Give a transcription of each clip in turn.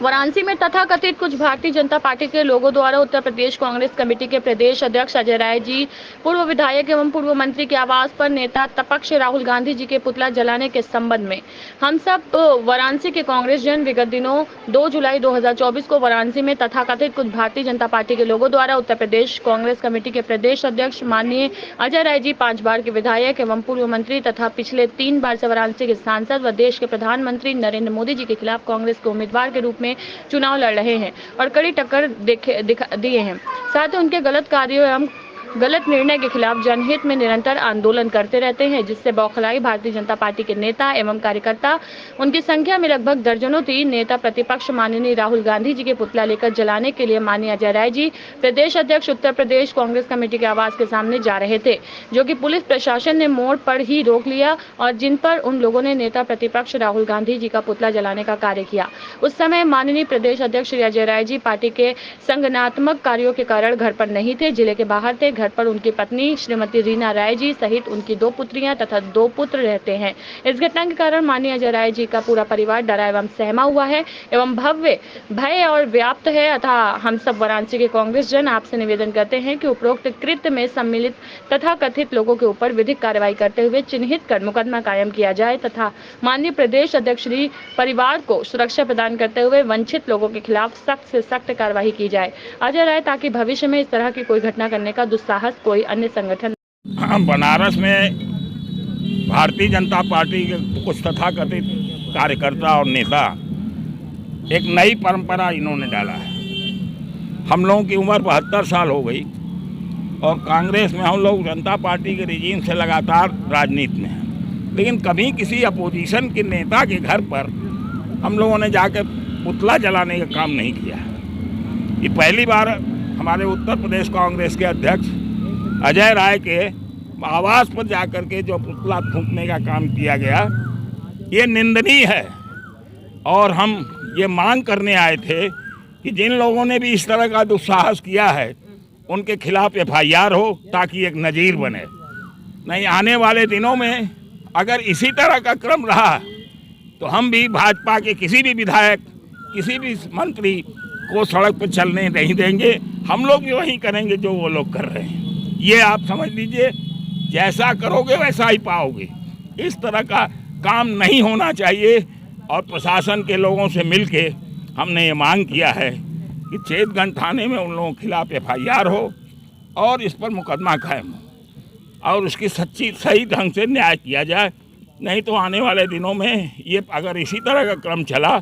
वाराणसी में तथाकथित कुछ भारतीय जनता पार्टी के लोगों द्वारा उत्तर प्रदेश कांग्रेस कमेटी के प्रदेश अध्यक्ष अजय राय जी, पूर्व विधायक एवं पूर्व मंत्री के आवास पर नेता तपक्ष राहुल गांधी जी के पुतला जलाने के संबंध में हम सब वाराणसी के कांग्रेस जन विगत दिनों 2 जुलाई 2024 को वाराणसी में तथाकथित कुछ भारतीय जनता पार्टी के लोगों द्वारा उत्तर प्रदेश कांग्रेस कमेटी के प्रदेश अध्यक्ष माननीय अजय राय जी, 5 बार के विधायक एवं पूर्व मंत्री तथा पिछले 3 बार से वाराणसी के सांसद व देश के प्रधानमंत्री नरेंद्र मोदी जी के खिलाफ कांग्रेस के उम्मीदवार के रूप में चुनाव लड़ रहे हैं और कड़ी टक्कर दिए हैं। साथ ही उनके गलत कार्यों एवं गलत निर्णय के खिलाफ जनहित में निरंतर आंदोलन करते रहते हैं, जिससे बौखलाई भारतीय जनता पार्टी के नेता एवं कार्यकर्ता, उनकी संख्या में लगभग दर्जनों थी, नेता प्रतिपक्ष माननीय राहुल गांधी जी के पुतला लेकर जलाने के लिए माननीय अजय राय जी, प्रदेश अध्यक्ष उत्तर प्रदेश कांग्रेस कमेटी के आवास के सामने जा रहे थे, जो कि पुलिस प्रशासन ने मोड़ पर ही रोक लिया और जिन पर उन लोगों ने नेता प्रतिपक्ष राहुल गांधी जी का पुतला जलाने का कार्य किया। उस समय माननीय प्रदेश अध्यक्ष श्री अजय राय जी पार्टी के संगठनात्मक कार्यों के कारण घर पर नहीं थे, जिले के बाहर थे। घर पर उनकी पत्नी श्रीमती रीना राय जी सहित उनकी 2 पुत्रियां तथा 2 पुत्र रहते हैं। इस घटना के कारण माननीय अजय राय जी का पूरा परिवार डरा एवं सहमा हुआ है एवं भव्य भय और व्याप्त है। अतः हम सब वाराणसी के कांग्रेस जन आपसे निवेदन करते हैं कि उपरोक्त कृत्य में सम्मिलित तथा कथित लोगों के ऊपर विधिक कार्रवाई करते हुए चिन्हित कर मुकदमा कायम किया जाए तथा माननीय प्रदेश अध्यक्ष श्री परिवार को सुरक्षा प्रदान करते हुए वंचित लोगों के खिलाफ सख्त से सख्त कार्रवाई की जाए। अजय राय, ताकि भविष्य में इस तरह की कोई घटना करने का दुस्साहस कोई अन्य संगठन। बनारस में भारतीय जनता पार्टी के कुछ तथाकथित कार्यकर्ता और नेता एक नई परंपरा इन्होंने डाला है। हम लोगों की उम्र 72 साल हो गई और कांग्रेस में हम लोग जनता पार्टी के रिजीम से लगातार राजनीति में हैं, लेकिन कभी किसी अपोजिशन के नेता के घर पर हम लोगों ने जाकर पुतला जलाने का काम नहीं किया। ये पहली बार हमारे उत्तर प्रदेश कांग्रेस के अध्यक्ष अजय राय के आवास पर जाकर के जो पुतला फूंकने का काम किया गया, ये निंदनीय है। और हम ये मांग करने आए थे कि जिन लोगों ने भी इस तरह का दुस्साहस किया है उनके खिलाफ FIR हो, ताकि एक नज़ीर बने। नहीं, आने वाले दिनों में अगर इसी तरह का क्रम रहा तो हम भी भाजपा के किसी भी विधायक, किसी भी मंत्री को सड़क पर चलने नहीं देंगे। हम लोग भी वही करेंगे जो वो लोग कर रहे हैं। ये आप समझ लीजिए, जैसा करोगे वैसा ही पाओगे। इस तरह का काम नहीं होना चाहिए और प्रशासन के लोगों से मिलके हमने ये मांग किया है कि चेतगंज थाने में उन लोगों के खिलाफ FIR हो और इस पर मुकदमा कायम हो और उसकी सही ढंग से न्याय किया जाए। नहीं तो आने वाले दिनों में ये अगर इसी तरह का क्रम चला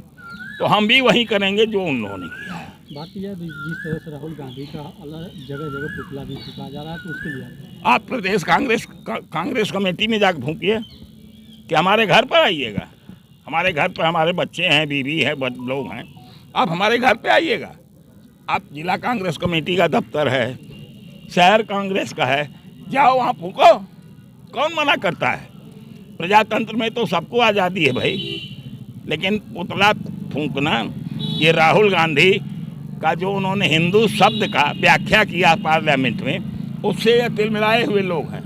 तो हम भी वही करेंगे जो उन लोगों ने किया है। बात यह है, जिस तरह से राहुल गांधी का अलग जगह जगह पुतला भी फूंका जा रहा है, तो उसके लिए आप प्रदेश कांग्रेस कमेटी में जाकर फूंकिए कि हमारे घर पर आइएगा। हमारे घर पर हमारे बच्चे हैं, बीवी है, लोग हैं, आप हमारे घर पे आइएगा। आप जिला कांग्रेस कमेटी का दफ्तर है, शहर कांग्रेस का है, जाओ वहाँ फूंको। कौन मना करता है? प्रजातंत्र में तो सबको आज़ादी है भाई। लेकिन पुतला फूंकना, ये राहुल गांधी का जो उन्होंने हिंदू शब्द का व्याख्या किया पार्लियामेंट में, उससे ये तिलमिलाए हुए लोग हैं।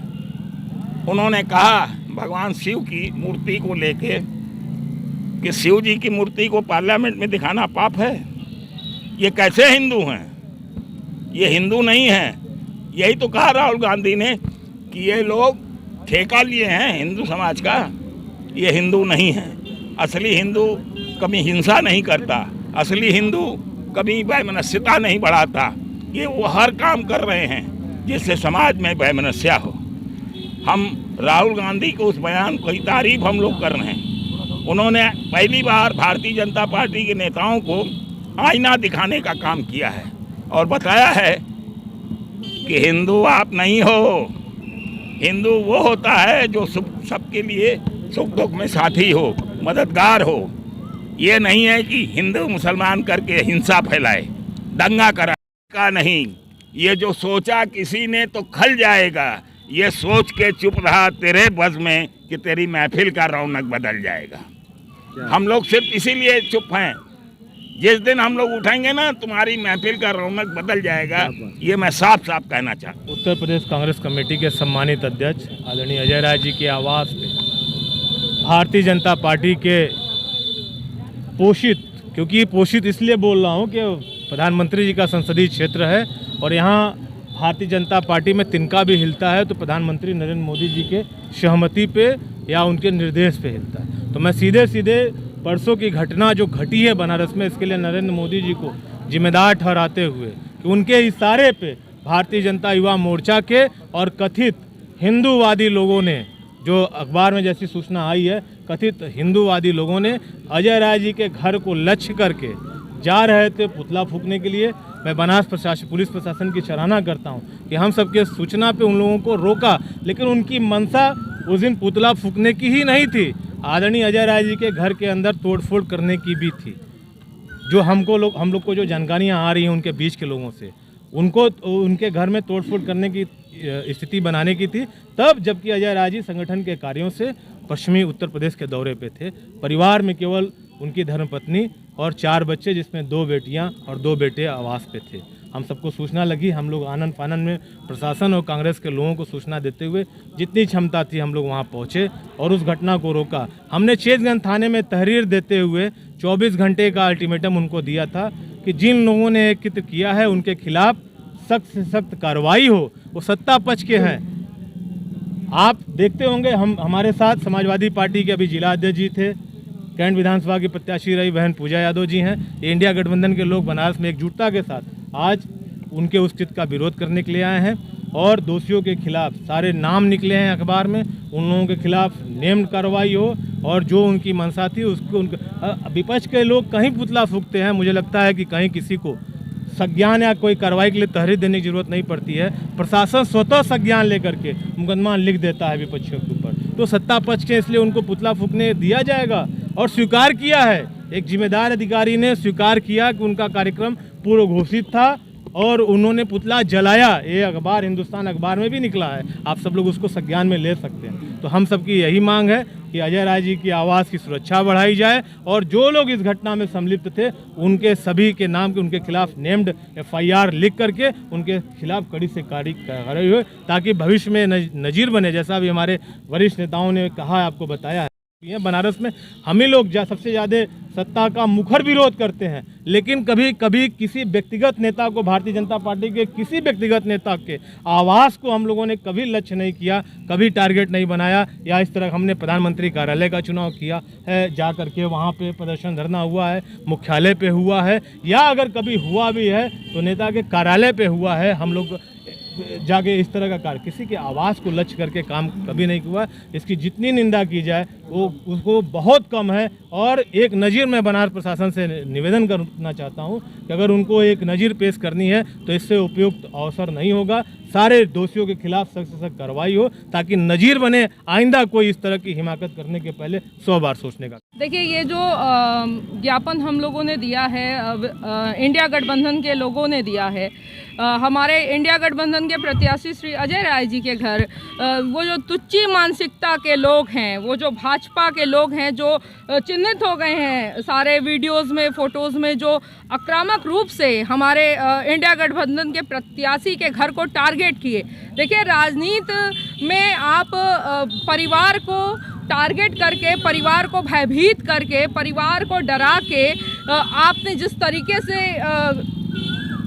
उन्होंने कहा भगवान शिव की मूर्ति को लेके कि शिव जी की मूर्ति को पार्लियामेंट में दिखाना पाप है। ये कैसे हिंदू हैं? ये हिंदू नहीं हैं। यही तो कहा राहुल गांधी ने कि ये लोग ठेका लिए हैं हिंदू समाज का, ये हिंदू नहीं है। असली हिंदू कभी हिंसा नहीं करता, असली हिंदू कभी वैमनस्यता नहीं बढ़ाता। ये वो हर काम कर रहे हैं जिससे समाज में वैमनस्या हो। हम राहुल गांधी को उस बयान की तारीफ हम लोग कर रहे हैं। उन्होंने पहली बार भारतीय जनता पार्टी के नेताओं को आईना दिखाने का काम किया है और बताया है कि हिंदू आप नहीं हो, हिंदू वो होता है जो सबके लिए सुख दुख में साथी हो, मददगार हो। ये नहीं है कि हिंदू मुसलमान करके हिंसा फैलाए, दंगा कराए का नहीं। ये जो सोचा किसी ने तो खल जाएगा, ये सोच के चुप रहा तेरे बज़ में कि तेरी महफिल का रौनक बदल जाएगा। हम लोग सिर्फ इसीलिए चुप हैं, जिस दिन हम लोग उठेंगे ना तुम्हारी महफिल का रौनक बदल जाएगा। ये मैं साफ साफ कहना चाहता हूँ। उत्तर प्रदेश कांग्रेस कमेटी के सम्मानित अध्यक्ष आदरणीय अजय राय जी के आवास पे भारतीय जनता पार्टी के पोषित क्योंकि पोषित इसलिए बोल रहा हूँ कि प्रधानमंत्री जी का संसदीय क्षेत्र है और यहाँ भारतीय जनता पार्टी में तिनका भी हिलता है तो प्रधानमंत्री नरेंद्र मोदी जी के सहमति पे या उनके निर्देश पे हिलता है। तो मैं सीधे सीधे परसों की घटना जो घटी है बनारस में, इसके लिए नरेंद्र मोदी जी को जिम्मेदार ठहराते हुए कि उनके इशारे पे भारतीय जनता युवा मोर्चा के और कथित हिंदूवादी लोगों ने, जो अखबार में जैसी सूचना आई है, कथित हिंदूवादी लोगों ने अजय राय जी के घर को लक्ष्य करके जा रहे थे पुतला फूंकने के लिए। मैं बनारस पुलिस प्रशासन की सराहना करता हूं कि हम सबके सूचना पे उन लोगों को रोका, लेकिन उनकी मंशा उस दिन पुतला फूंकने की ही नहीं थी, आदरणीय अजय राय जी के घर के अंदर तोड़फोड़ करने की भी थी। जो हम लोग को जो जानकारियाँ आ रही हैं उनके बीच के लोगों से, उनको उनके घर में तोड़फोड़ करने की स्थिति बनाने की थी तब, जबकि अजय राय जी संगठन के कार्यों से पश्चिमी उत्तर प्रदेश के दौरे पे थे। परिवार में केवल उनकी धर्मपत्नी और 4 बच्चे, जिसमें 2 बेटियां और 2 बेटे आवास पे थे। हम सबको सूचना लगी, हम लोग आनन फानन में प्रशासन और कांग्रेस के लोगों को सूचना देते हुए जितनी क्षमता थी हम लोग वहाँ पहुँचे और उस घटना को रोका। हमने चेतगंज थाने में तहरीर देते हुए 24 घंटे का अल्टीमेटम उनको दिया था कि जिन लोगों ने कृत्य किया है उनके खिलाफ सख्त से सख्त कार्रवाई हो। वो सत्ता पक्ष के हैं। आप देखते होंगे हमारे साथ समाजवादी पार्टी के अभी जिला अध्यक्ष जी थे, कैंट विधानसभा की प्रत्याशी रही बहन पूजा यादव जी हैं। इंडिया गठबंधन के लोग बनारस में एकजुटता के साथ आज उनके उस कृत्य का विरोध करने के लिए आए हैं और दोषियों के खिलाफ सारे नाम निकले हैं अखबार में, उन लोगों के खिलाफ नेम्ड कार्रवाई हो और जो उनकी मंशा थी उसको विपक्ष के लोग कहीं पुतला फूंकते हैं। मुझे लगता है कि कहीं किसी को संज्ञान या कोई कार्रवाई के लिए तहरीर देने की जरूरत नहीं पड़ती है। प्रशासन स्वतः संज्ञान लेकर के मुकदमा लिख देता है विपक्षियों के ऊपर। तो सत्ता पक्ष के इसलिए उनको पुतला फूंकने दिया जाएगा और स्वीकार किया है, एक जिम्मेदार अधिकारी ने स्वीकार किया कि उनका कार्यक्रम पूर्व घोषित था और उन्होंने पुतला जलाया। ये अखबार हिंदुस्तान अखबार में भी निकला है, आप सब लोग उसको संज्ञान में ले सकते हैं। तो हम सबकी यही मांग है कि अजय राय जी की आवाज़ की सुरक्षा बढ़ाई जाए और जो लोग इस घटना में सम्मिलित थे उनके सभी के नाम के उनके खिलाफ नेम्ड FIR लिख करके उनके खिलाफ कड़ी से कार्रवाई हो, ताकि भविष्य में नजीर बने। जैसा भी हमारे वरिष्ठ नेताओं ने कहा, आपको बताया है, बनारस में हम ही लोग सबसे ज़्यादा सत्ता का मुखर विरोध करते हैं, लेकिन कभी कभी किसी व्यक्तिगत नेता को, भारतीय जनता पार्टी के किसी व्यक्तिगत नेता के आवास को हम लोगों ने कभी लक्ष्य नहीं किया, कभी टारगेट नहीं बनाया। या इस तरह हमने प्रधानमंत्री कार्यालय का चुनाव किया है, जा करके वहाँ पे प्रदर्शन धरना हुआ है, मुख्यालय पे हुआ है, या अगर कभी हुआ भी है तो नेता के कार्यालय पे हुआ है। हम लोग जाके इस तरह का कार्य, किसी के आवाज़ को लक्ष्य करके काम कभी नहीं हुआ। इसकी जितनी निंदा की जाए वो उसको बहुत कम है। और एक नज़ीर मैं बनारस प्रशासन से निवेदन करना चाहता हूं कि अगर उनको एक नज़ीर पेश करनी है तो इससे उपयुक्त अवसर नहीं होगा। सारे दोषियों के खिलाफ सख्त से सख्त कार्रवाई हो ताकि नज़ीर बने, आइंदा कोई इस तरह की हिमाकत करने के पहले 100 बार सोचने का। देखिए, ये जो ज्ञापन हम लोगों ने दिया है, इंडिया गठबंधन के लोगों ने दिया है, हमारे इंडिया गठबंधन के प्रत्याशी श्री अजय राय जी के घर, वो जो तुच्ची मानसिकता के लोग हैं, वो जो भाजपा के लोग हैं जो चिन्हित हो गए हैं सारे वीडियोस में, फोटोज़ में, जो आक्रामक रूप से हमारे इंडिया गठबंधन के प्रत्याशी के घर को टारगेट किए। देखिए, राजनीति में आप परिवार को टारगेट करके, परिवार को भयभीत करके, परिवार को डरा के आपने जिस तरीके से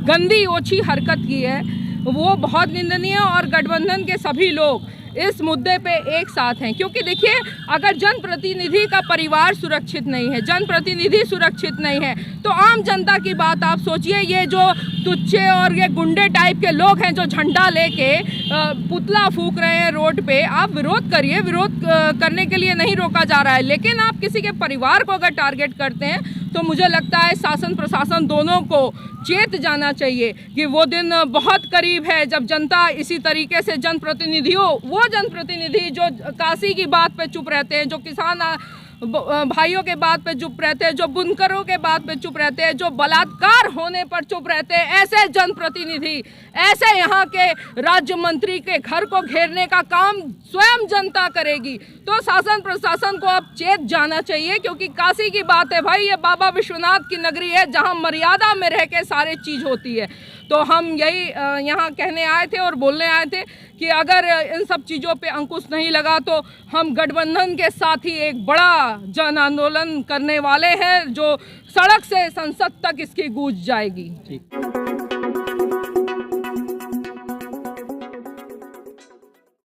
गंदी ओछी हरकत की है वो बहुत निंदनीय है। और गठबंधन के सभी लोग इस मुद्दे पे एक साथ हैं, क्योंकि देखिए, अगर जनप्रतिनिधि का परिवार सुरक्षित नहीं है, जनप्रतिनिधि सुरक्षित नहीं है, तो आम जनता की बात आप सोचिए। ये जो तुच्छे और ये गुंडे टाइप के लोग हैं जो झंडा लेके पुतला फूंक रहे हैं रोड पे, आप विरोध करिए, विरोध करने के लिए नहीं रोका जा रहा है। लेकिन आप किसी के परिवार को अगर टारगेट करते हैं तो मुझे लगता है शासन प्रशासन दोनों को चेत जाना चाहिए कि वो दिन बहुत करीब है जब जनता इसी तरीके से जनप्रतिनिधियों, वो जनप्रतिनिधि जो काशी की बात पे चुप रहते हैं, जो किसान भाइयों के बात पे चुप रहते हैं, जो बुनकरों के बात पे चुप रहते हैं, जो बलात्कार होने पर चुप रहते हैं, ऐसे जनप्रतिनिधि, ऐसे यहाँ के राज्य मंत्री के घर को घेरने का काम स्वयं जनता करेगी। तो शासन प्रशासन को अब चेत जाना चाहिए, क्योंकि काशी की बात है भाई, ये बाबा विश्वनाथ की नगरी है जहाँ मर्यादा में रह के सारी चीज़ होती है। तो हम यही यहाँ कहने आए थे और बोलने आए थे कि अगर इन सब चीज़ों पे अंकुश नहीं लगा तो हम गठबंधन के साथ ही एक बड़ा जन आंदोलन करने वाले हैं, जो सड़क से संसद तक इसकी गूंज जाएगी। ठीक।